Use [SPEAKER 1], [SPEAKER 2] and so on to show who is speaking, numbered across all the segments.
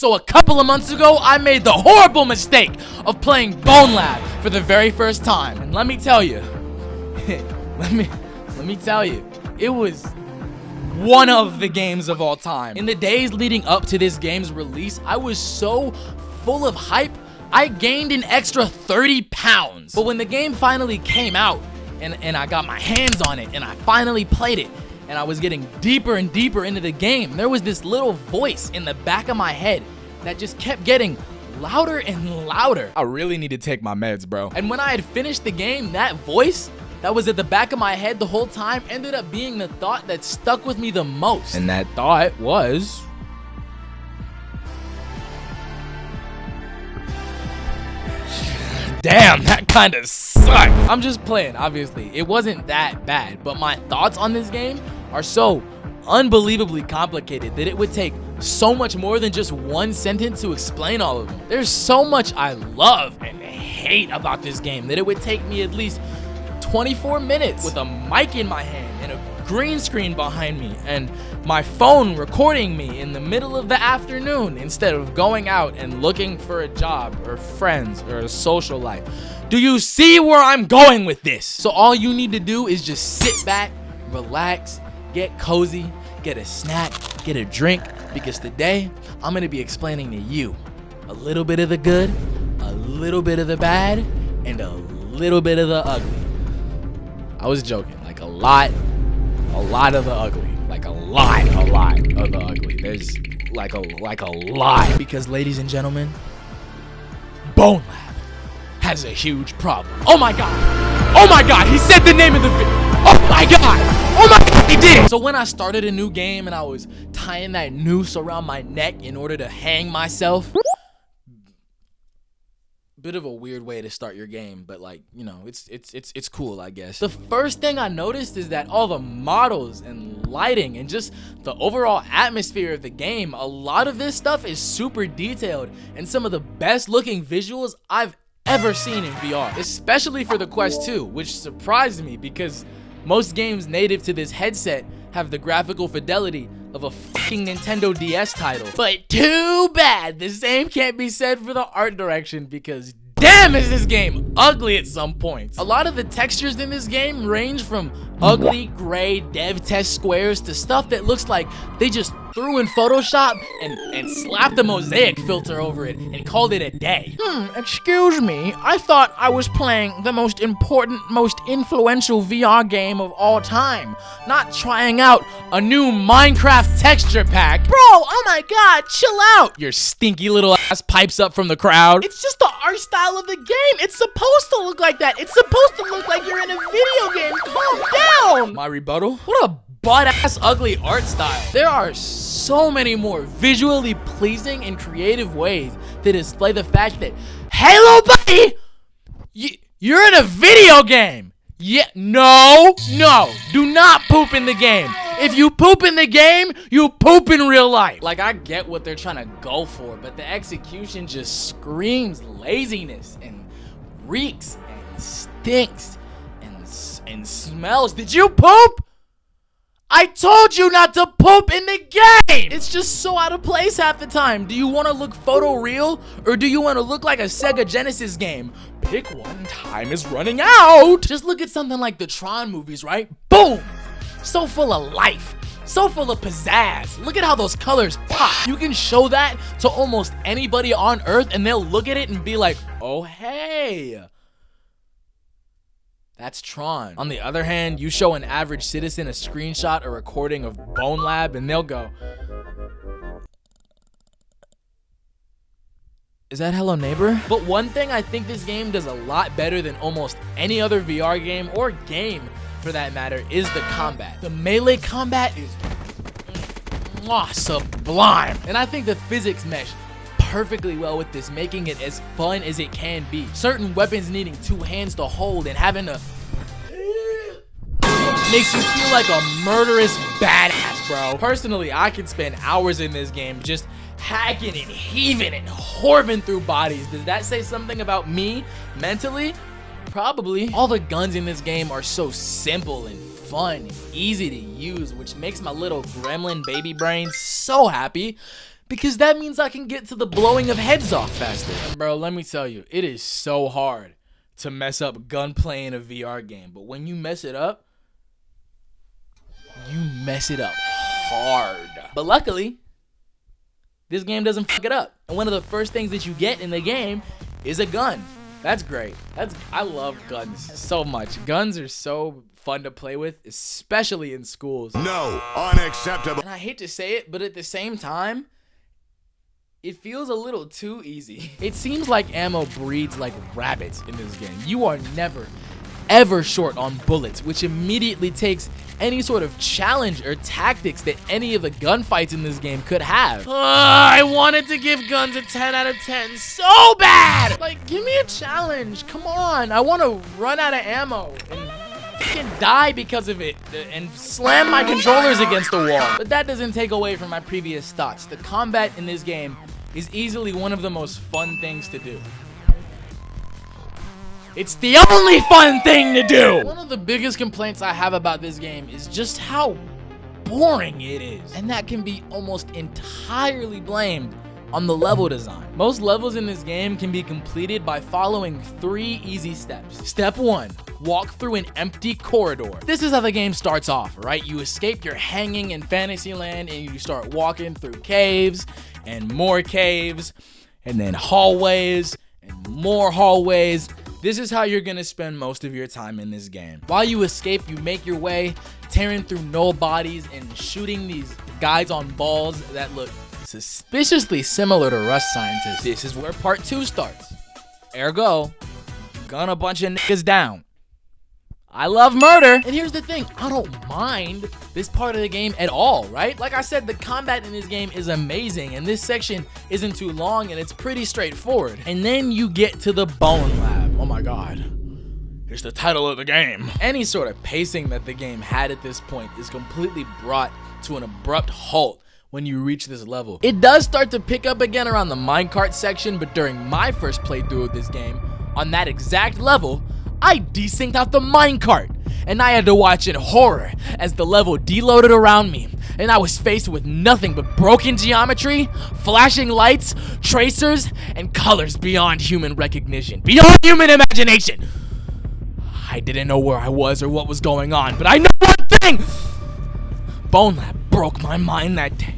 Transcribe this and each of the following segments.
[SPEAKER 1] So a couple of months ago, I made the horrible mistake of playing BONELAB for the very first time. And let me tell you, let me tell you, it was one of the games of all time. In the days leading up to this game's release, I was so full of hype, I gained an extra 30 pounds. But when the game finally came out, and I got my hands on it, and I finally played it, and I was getting deeper and deeper into the game, there was this little voice in the back of my head that just kept getting louder and louder. I really need to take my meds, bro. And when I had finished the game, that voice that was at the back of my head the whole time ended up being the thought that stuck with me the most. And that thought was... damn, that kind of sucked. I'm just playing, obviously. It wasn't that bad, but my thoughts on this game are so unbelievably complicated that it would take so much more than just one sentence to explain all of them. There's so much I love and hate about this game that it would take me at least 24 minutes with a mic in my hand and a green screen behind me and my phone recording me in the middle of the afternoon instead of going out and looking for a job or friends or a social life. Do you see where I'm going with this? So all you need to do is just sit back, relax, get cozy, get a snack, get a drink, because today I'm gonna be explaining to you a little bit of the good, a little bit of the bad, and a little bit of the ugly. I was joking, like a lot of the ugly. Like a lot of the ugly. There's like a lot. Because ladies and gentlemen, BONELAB has a huge problem. Oh my god! Oh my god! He said the name of the video! Oh my god! Oh my god! He did! So when I started a new game and I was tying that noose around my neck in order to hang myself, bit of a weird way to start your game, but like, you know, it's cool, I guess. The first thing I noticed is that all the models and lighting and just the overall atmosphere of the game, a lot of this stuff is super detailed and some of the best looking visuals I've ever seen in VR, especially for the Quest 2, which surprised me because most games native to this headset have the graphical fidelity of a fucking Nintendo DS title. But too bad the same can't be said for the art direction, because damn is this game ugly at some points. A lot of the textures in this game range from ugly gray dev test squares to stuff that looks like they just threw in Photoshop and slapped a mosaic filter over it and called it a day. Excuse me, I thought I was playing the most important, most influential VR game of all time, not trying out a new Minecraft texture pack. Bro, oh my god, chill out. Your stinky little ass pipes up from the crowd. It's just the art style of the game. It's supposed to look like that. It's supposed to look like you're in a video game. Calm down. My rebuttal? What a butt-ass ugly art style. There are so many more visually pleasing and creative ways to display the fact that, hey little buddy, you're in a video game. Yeah, no, do not poop in the game. If you poop in the game, you poop in real life. Like, I get what they're trying to go for, but the execution just screams laziness and reeks and stinks and smells. Did you poop? I told you not to poop in the game! It's just so out of place half the time. Do you want to look photoreal, or do you want to look like a Sega Genesis game? Pick one, time is running out! Just look at something like the Tron movies, right? Boom! So full of life, so full of pizzazz. Look at how those colors pop. You can show that to almost anybody on Earth and they'll look at it and be like, oh hey, that's Tron. On the other hand, you show an average citizen a screenshot or recording of BONELAB and they'll go, is that Hello Neighbor? But one thing I think this game does a lot better than almost any other VR game, or game for that matter, is the combat. The melee combat is sublime. And I think the physics mesh perfectly well with this, making it as fun as it can be. Certain weapons needing two hands to hold and having to makes you feel like a murderous badass, bro. Personally, I could spend hours in this game just hacking and heaving and horving through bodies. Does that say something about me mentally? Probably. All the guns in this game are so simple and fun and easy to use, which makes my little gremlin baby brain so happy, because that means I can get to the blowing of heads off faster. And bro, let me tell you, it is so hard to mess up gunplay in a VR game. But when you mess it up, you mess it up hard. But luckily, this game doesn't fuck it up. And one of the first things that you get in the game is a gun. That's great. I love guns so much. Guns are so fun to play with, especially in schools.
[SPEAKER 2] No, unacceptable.
[SPEAKER 1] And I hate to say it, but at the same time, it feels a little too easy. It seems like ammo breeds like rabbits in this game. You are never, ever short on bullets, which immediately takes any sort of challenge or tactics that any of the gunfights in this game could have. I wanted to give guns a 10 out of 10 so bad! Like, give me a challenge, come on. I want to run out of ammo and fucking die because of it and slam my controllers against the wall. But that doesn't take away from my previous thoughts. The combat in this game is easily one of the most fun things to do. It's the only fun thing to do! One of the biggest complaints I have about this game is just how boring it is. And that can be almost entirely blamed on the level design. Most levels in this game can be completed by following 3 easy steps. Step 1, walk through an empty corridor. This is how the game starts off, right? You escape your hanging in Fantasyland and you start walking through caves and more caves and then hallways and more hallways. This is how you're gonna spend most of your time in this game. While you escape, you make your way, tearing through null bodies and shooting these guys on balls that look suspiciously similar to Rust Scientists. This is where part 2 starts. Ergo, gun a bunch of niggas down. I love murder. And here's the thing, I don't mind this part of the game at all, right? Like I said, the combat in this game is amazing, and this section isn't too long, and it's pretty straightforward. And then you get to the Bone Lab. Oh my God. It's the title of the game. Any sort of pacing that the game had at this point is completely brought to an abrupt halt when you reach this level. It does start to pick up again around the minecart section, but during my first playthrough of this game, on that exact level, I desynced out the minecart, and I had to watch in horror as the level deloaded around me, and I was faced with nothing but broken geometry, flashing lights, tracers, and colors beyond human recognition, beyond human imagination. I didn't know where I was or what was going on, but I know one thing! Bone Lab broke my mind that day.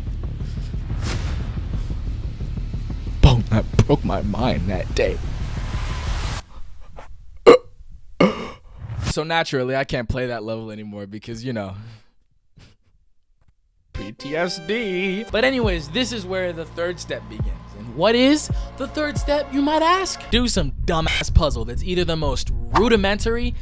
[SPEAKER 1] Bone Lab broke my mind that day. So naturally, I can't play that level anymore because, you know, PTSD. But anyways, this is where the third step begins. And what is the third step, you might ask? Do some dumbass puzzle that's either the most rudimentary,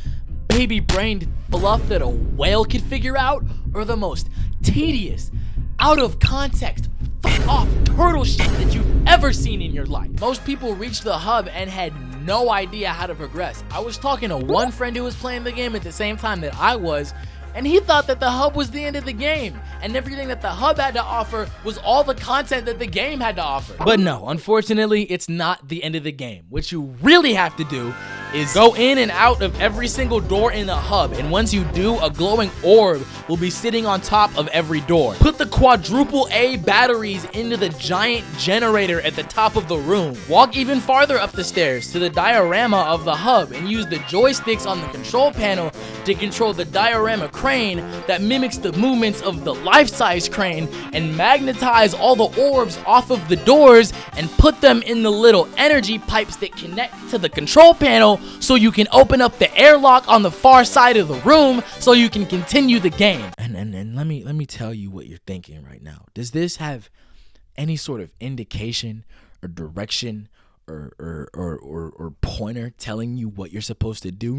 [SPEAKER 1] baby-brained fluff that a whale could figure out, or the most tedious, out of context, fuck off turtle shit that you've ever seen in your life. Most people reached the hub and had no idea how to progress. I was talking to one friend who was playing the game at the same time that I was, and he thought that the hub was the end of the game, and everything that the hub had to offer was all the content that the game had to offer. But no, unfortunately, it's not the end of the game. What you really have to do is go in and out of every single door in the hub, and once you do, a glowing orb will be sitting on top of every door. Put the quadruple A batteries into the giant generator at the top of the room. Walk even farther up the stairs to the diorama of the hub and use the joysticks on the control panel to control the diorama crane that mimics the movements of the life-size crane, and magnetize all the orbs off of the doors and put them in the little energy pipes that connect to the control panel, so you can open up the airlock on the far side of the room so you can continue the game. And let me tell you what you're thinking right now. Does this have any sort of indication or direction or pointer telling you what you're supposed to do?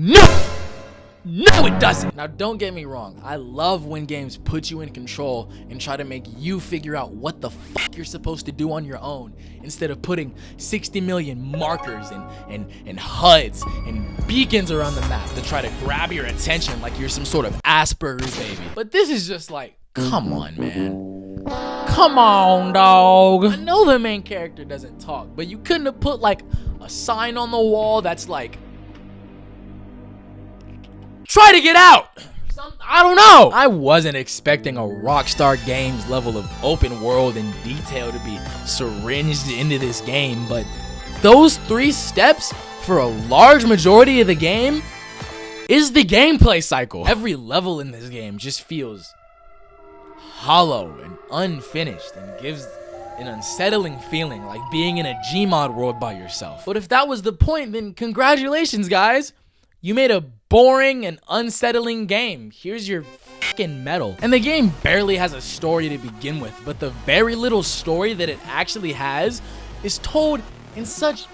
[SPEAKER 1] No, it doesn't. Now, don't get me wrong. I love when games put you in control and try to make you figure out what the fuck you're supposed to do on your own, instead of putting 60 million markers and HUDs and beacons around the map to try to grab your attention like you're some sort of Asperger's baby. But this is just like, come on, man. Come on, dog. I know the main character doesn't talk, but you couldn't have put like a sign on the wall that's like, try to get out! I don't know. I wasn't expecting a Rockstar Games level of open world and detail to be syringed into this game, but those 3 steps for a large majority of the game is the gameplay cycle. Every level in this game just feels hollow and unfinished and gives an unsettling feeling, like being in a Gmod world by yourself. But if that was the point, then congratulations, guys. You made a boring and unsettling game. Here's your fucking medal. And the game barely has a story to begin with, but the very little story that it actually has is told in such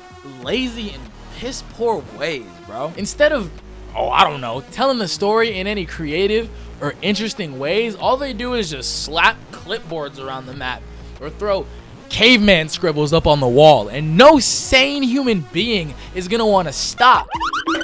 [SPEAKER 1] lazy and piss poor ways, bro. Instead of, I don't know, telling the story in any creative or interesting ways, all they do is just slap clipboards around the map or throw caveman scribbles up on the wall, and no sane human being is gonna want to stop,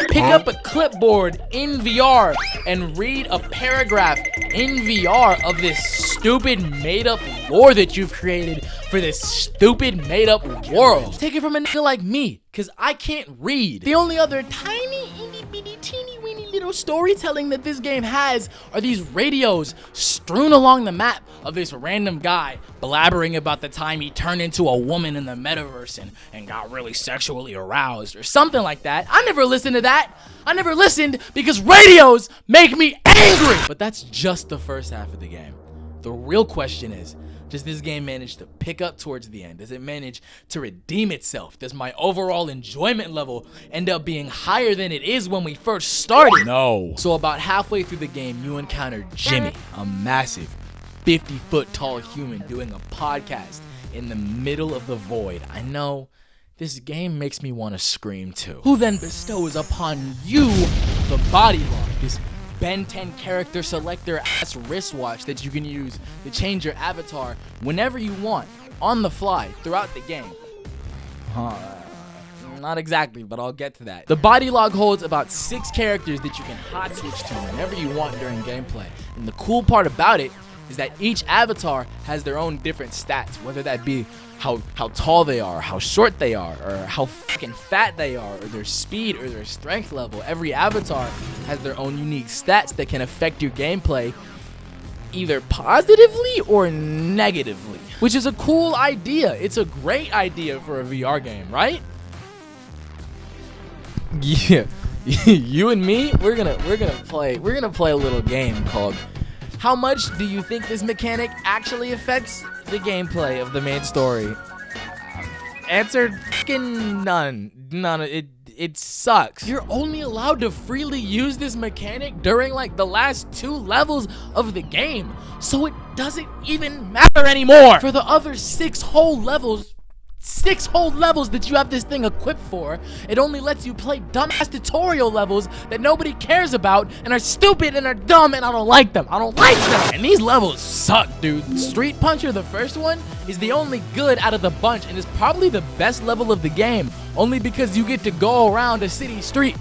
[SPEAKER 1] pick up a clipboard in VR and read a paragraph in VR of this stupid made-up lore that you've created for this stupid made-up world. Take it from a nigga like me, cause I can't read. The only other tiny itty-bitty teeny-weeny little storytelling that this game has are these radios strewn along the map of this random guy blabbering about the time he turned into a woman in the metaverse and got really sexually aroused or something like that. I never listened to that. I never listened because radios make me angry. But that's just the first half of the game. The real question is, does this game manage to pick up towards the end? Does it manage to redeem itself? Does my overall enjoyment level end up being higher than it is when we first started? No. So about halfway through the game, you encounter Jimmy, a massive 50-foot tall human doing a podcast in the middle of the void. I know, this game makes me want to scream too. Who then bestows upon you the body lock, this Ben 10 character selector ass wristwatch that you can use to change your avatar whenever you want, on the fly, throughout the game. Not exactly, but I'll get to that. The body log holds about 6 characters that you can hot switch to whenever you want during gameplay. And the cool part about it is that each avatar has their own different stats, whether that be how tall they are, how short they are, or how fucking fat they are, or their speed or their strength level. Every avatar has their own unique stats that can affect your gameplay either positively or negatively, which is a cool idea. It's a great idea for a VR game, right? Yeah. You and me, we're gonna play a little game called How Much Do You Think This Mechanic Actually Affects the Gameplay of the Main Story? Answer fucking none. It sucks. You're only allowed to freely use this mechanic during like the last 2 levels of the game, so it doesn't even matter anymore. For the other 6 whole levels that you have this thing equipped for, it only lets you play dumbass tutorial levels that nobody cares about and are stupid and are dumb, and I don't like them. And these levels suck, dude. Street Puncher, the first one, is the only good out of the bunch and is probably the best level of the game, only because you get to go around a city street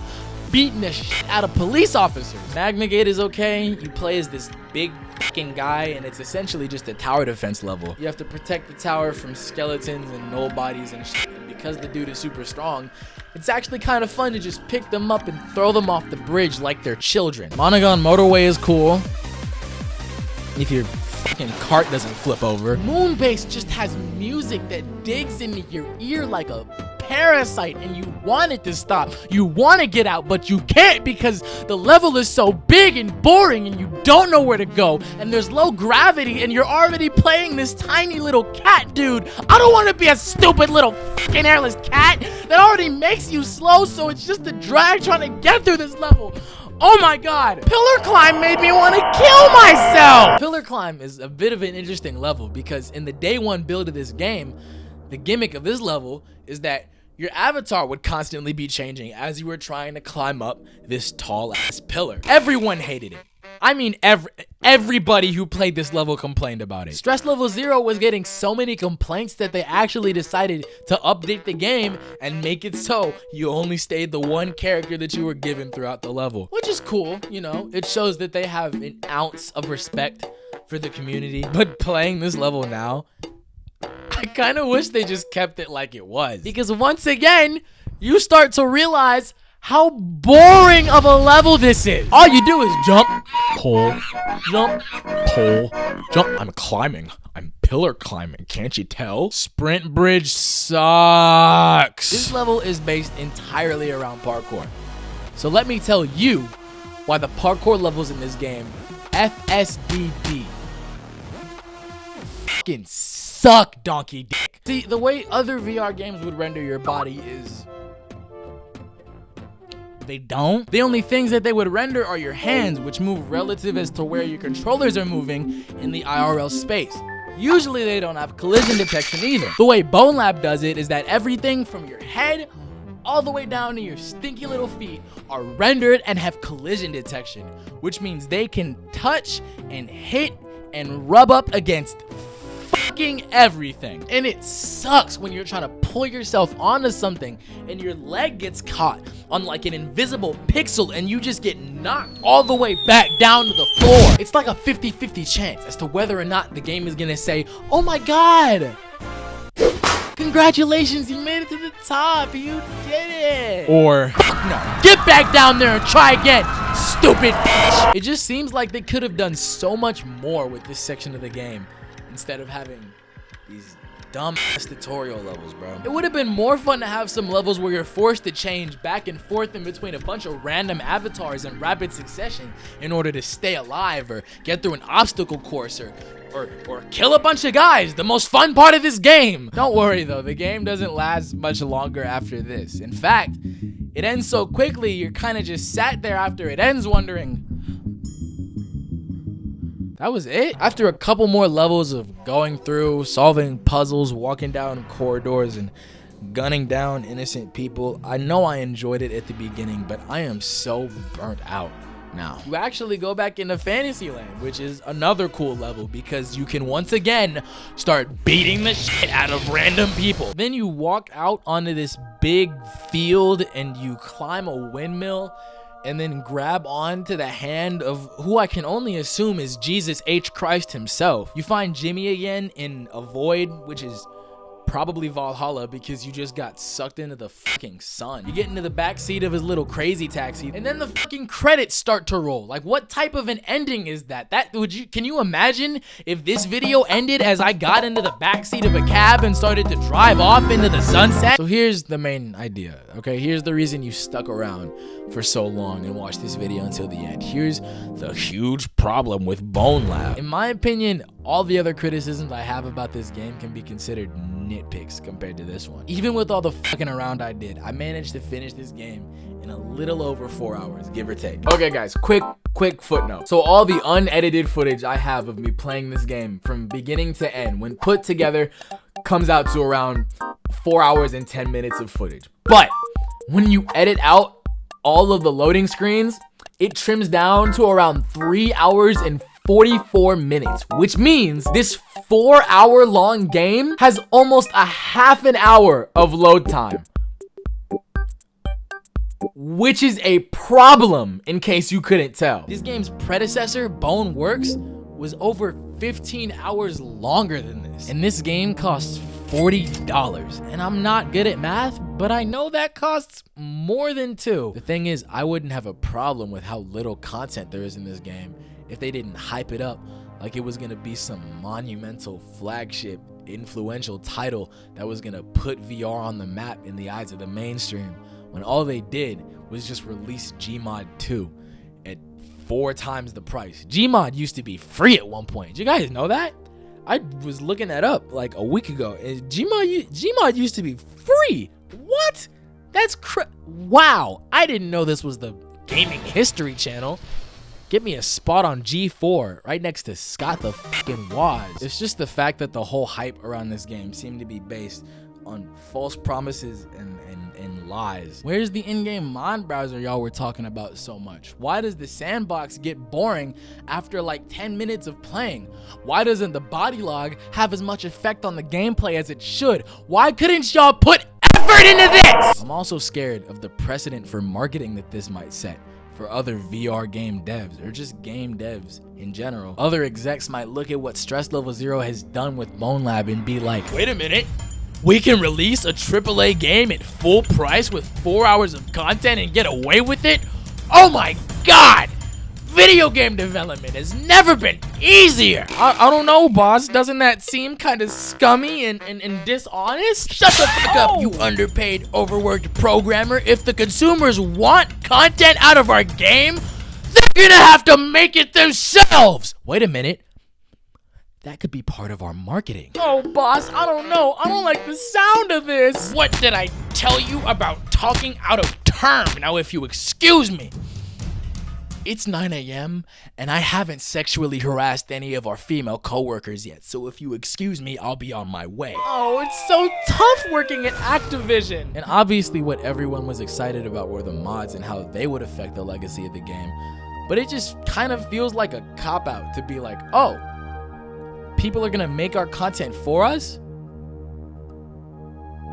[SPEAKER 1] beating the shit out of police officers. Magma Gate is okay. You play as this big fucking guy, and it's essentially just a tower defense level. You have to protect the tower from skeletons and nobodies and shit. And because the dude is super strong, it's actually kind of fun to just pick them up and throw them off the bridge like they're children. Monogon Motorway is cool if your fucking cart doesn't flip over. Moonbase just has music that digs into your ear like a parasite, and you want it to stop. You want to get out, but you can't because the level is so big and boring and you don't know where to go, and there's low gravity, and you're already playing this tiny little cat dude. I don't want to be a stupid little fucking hairless cat that already makes you slow, so it's just a drag trying to get through this level. Oh my god, Pillar Climb made me want to kill myself! Pillar Climb is a bit of an interesting level because in the day 1 build of this game, the gimmick of this level is that your avatar would constantly be changing as you were trying to climb up this tall ass pillar. Everyone hated it. I mean, everybody who played this level complained about it. Stress Level 0 was getting so many complaints that they actually decided to update the game and make it so you only stayed the one character that you were given throughout the level, which is cool, you know. It shows that they have an ounce of respect for the community. But playing this level now, I kind of wish they just kept it like it was, because once again, you start to realize how boring of a level this is. All you do is jump, pull, jump, pull, jump. I'm climbing. I'm pillar climbing. Can't you tell? Sprint bridge sucks. This level is based entirely around parkour. So let me tell you why the parkour levels in this game, FSDD, fucking suck, donkey dick. See, the way other VR games would render your body is they don't. The only things that they would render are your hands, which move relative as to where your controllers are moving in the IRL space. Usually they don't have collision detection either. The way BONELAB does it is that everything from your head all the way down to your stinky little feet are rendered and have collision detection, which means they can touch and hit and rub up against fucking everything. And it sucks when you're trying to pull yourself onto something and your leg gets caught on like an invisible pixel and you just get knocked all the way back down to the floor. It's like a 50-50 chance as to whether or not the game is gonna say, oh my god, congratulations, you made it to the top, you did it. Or, no, get back down there and try again, stupid bitch. It just seems like they could have done so much more with this section of the game instead of having these dumb ass tutorial levels, bro. It would have been more fun to have some levels where you're forced to change back and forth in between a bunch of random avatars in rapid succession in order to stay alive or get through an obstacle course or kill a bunch of guys, the most fun part of this game. Don't worry though, the game doesn't last much longer after this. In fact, it ends so quickly, you're kind of just sat there after it ends wondering, that was it? After a couple more levels of going through, solving puzzles, walking down corridors, and gunning down innocent people, I know I enjoyed it at the beginning, but I am so burnt out now. You actually go back into Fantasyland, which is another cool level because you can once again start beating the shit out of random people. Then you walk out onto this big field and you climb a windmill and then grab onto the hand of who I can only assume is Jesus H. Christ himself. You find Jimmy again in a void, which is probably Valhalla because you just got sucked into the fucking sun. You get into the back seat of his little crazy taxi and then the fucking credits start to roll. Like, what type of an ending is that? Can you imagine if this video ended as I got into the back seat of a cab and started to drive off into the sunset? So here's the main idea, okay? Here's the reason you stuck around for so long and watched this video until the end. Here's the huge problem with BONELAB. In my opinion, all the other criticisms I have about this game can be considered nitpicks compared to this one. Even with all the fucking around I did, I managed to finish this game in a little over 4 hours, give or take. Okay guys, quick footnote. So all the unedited footage I have of me playing this game from beginning to end, when put together, comes out to around 4 hours and 10 minutes of footage. But when you edit out all of the loading screens, it trims down to around 3 hours and 44 minutes, which means this 4 hour long game has almost a half an hour of load time, which is a problem in case you couldn't tell. This game's predecessor, Boneworks, was over 15 hours longer than this, and this game costs $40. And I'm not good at math, but I know that costs more than 2. The thing is, I wouldn't have a problem with how little content there is in this game if they didn't hype it up like it was gonna be some monumental flagship influential title that was gonna put VR on the map in the eyes of the mainstream, when all they did was just release Gmod 2 at 4 times the price. Gmod used to be free at one point. Did you guys know that? I was looking that up like a week ago, and Gmod used to be free. What? That's wow. I didn't know this was the gaming history channel. Get me a spot on G4 right next to Scott the fucking Waz. It's just the fact that the whole hype around this game seemed to be based on false promises and lies. Where's the in-game mod browser y'all were talking about so much? Why does the sandbox get boring after like 10 minutes of playing? Why doesn't the body log have as much effect on the gameplay as it should? Why couldn't y'all put effort into this? I'm also scared of the precedent for marketing that this might set for other VR game devs, or just game devs in general. Other execs might look at what Stress Level Zero has done with BONELAB and be like, wait a minute, We can release a AAA game at full price with 4 hours of content and get away with it? Oh my god! Video game development has never been easier. I don't know, boss. Doesn't that seem kind of scummy and dishonest? Shut the fuck up, you underpaid, overworked programmer. If the consumers want content out of our game, they're gonna have to make it themselves. Wait a minute. That could be part of our marketing. Oh, boss, I don't know. I don't like the sound of this. What did I tell you about talking out of term? Now, if you excuse me. It's 9 a.m. and I haven't sexually harassed any of our female coworkers yet, so if you excuse me, I'll be on my way. Oh, it's so tough working at Activision. And obviously what everyone was excited about were the mods and how they would affect the legacy of the game. But it just kind of feels like a cop-out to be like, oh, people are gonna make our content for us?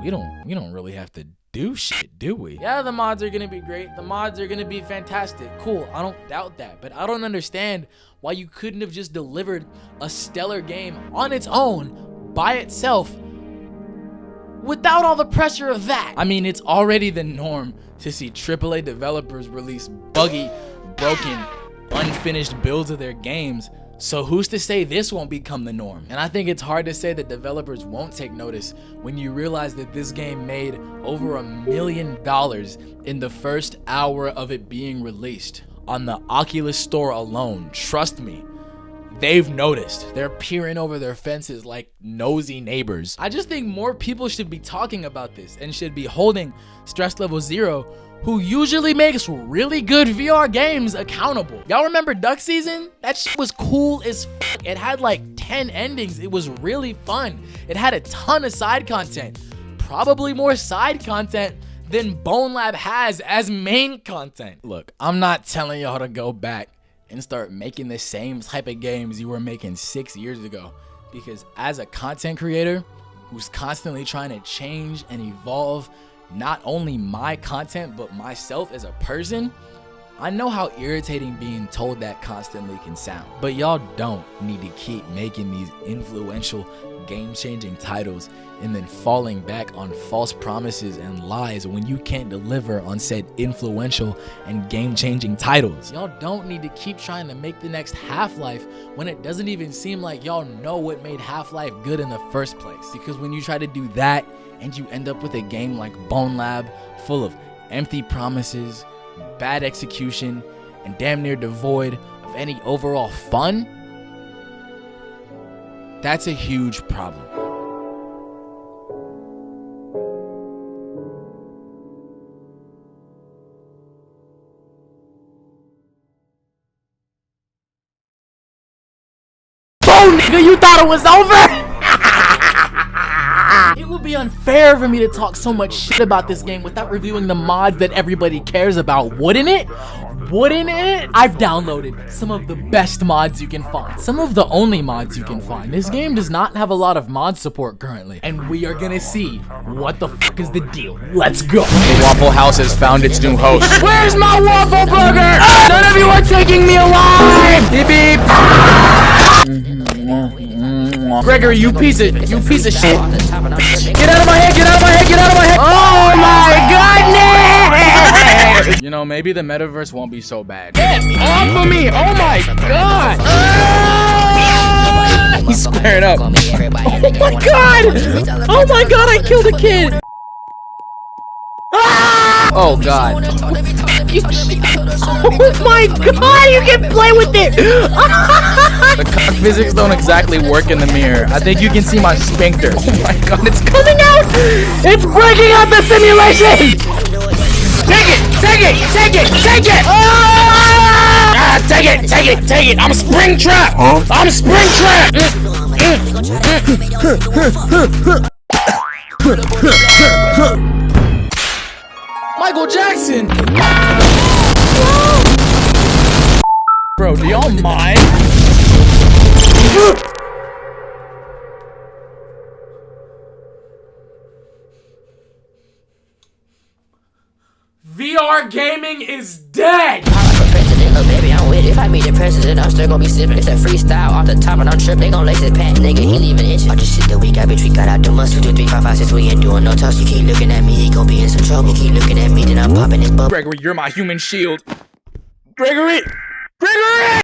[SPEAKER 1] We don't really have to do shit, do we? Yeah, the mods are gonna be great. The mods are gonna be fantastic. Cool, I don't doubt that. But I don't understand why you couldn't have just delivered a stellar game on its own, by itself, without all the pressure of that. I mean, it's already the norm to see AAA developers release buggy, broken, unfinished builds of their games. So who's to say this won't become the norm? And I think it's hard to say that developers won't take notice when you realize that this game made over $1 million in the first hour of it being released. On the Oculus store alone, trust me, they've noticed. They're peering over their fences like nosy neighbors. I just think more people should be talking about this and should be holding Stress Level Zero, who usually makes really good VR games, accountable. Y'all remember Duck Season? That shit was cool as fuck. It had like 10 endings. It was really fun. It had a ton of side content. Probably more side content than BONELAB has as main content. Look, I'm not telling y'all to go back and start making the same type of games you were making 6 years ago. Because as a content creator who's constantly trying to change and evolve not only my content, but myself as a person, I know how irritating being told that constantly can sound. But y'all don't need to keep making these influential, game-changing titles and then falling back on false promises and lies when you can't deliver on said influential and game-changing titles. Y'all don't need to keep trying to make the next Half-Life when it doesn't even seem like y'all know what made Half-Life good in the first place. Because when you try to do that, and you end up with a game like BONELAB, full of empty promises, bad execution, and damn near devoid of any overall fun, that's a huge problem. Oh, nigga, you thought it was over? It would be unfair for me to talk so much shit about this game without reviewing the mods that everybody cares about, wouldn't it? Wouldn't it? I've downloaded some of the best mods you can find, some of the only mods you can find. This game does not have a lot of mod support currently, and we are gonna see what the fuck is the deal. Let's go.
[SPEAKER 2] The Waffle House has found its new host.
[SPEAKER 1] Where's my waffle burger? None of you are taking me alive! Beep beep! Gregory, you piece of shit. Get out of my head, get out of my head, get out of my head! Oh my goodness!
[SPEAKER 2] You know, maybe the metaverse won't be so bad.
[SPEAKER 1] Get off of me! Oh my god!
[SPEAKER 2] He's squared up.
[SPEAKER 1] Oh my god! Oh my god, I killed a kid!
[SPEAKER 2] Oh god.
[SPEAKER 1] Oh my god, you can play with it!
[SPEAKER 2] The cock physics don't exactly work in the mirror. I think you can see my sphincter. Oh my god, it's coming out!
[SPEAKER 1] It's breaking out the simulation! Take it! Take it! Take it! Take it! Take it! Take it! Take it! I'm a spring trap! I'm a spring trap! Michael Jackson!
[SPEAKER 2] Bro, do y'all mind?
[SPEAKER 1] VR gaming is dead!
[SPEAKER 3] Oh baby, I'm with it. If I meet the president, I'm still gonna be sipping. It's a freestyle off the top and I'm tripping. They gon' lace his pants, nigga, he leaving itching. All this shit that we got, bitch, we got out the must. 2, 2, 3, 5, 5, 6, we ain't doing no toss. You keep looking at me, he gon' be in some trouble. You keep looking at me, then I'm popping this bubble.
[SPEAKER 2] Gregory, you're my human shield. Gregory! Gregory!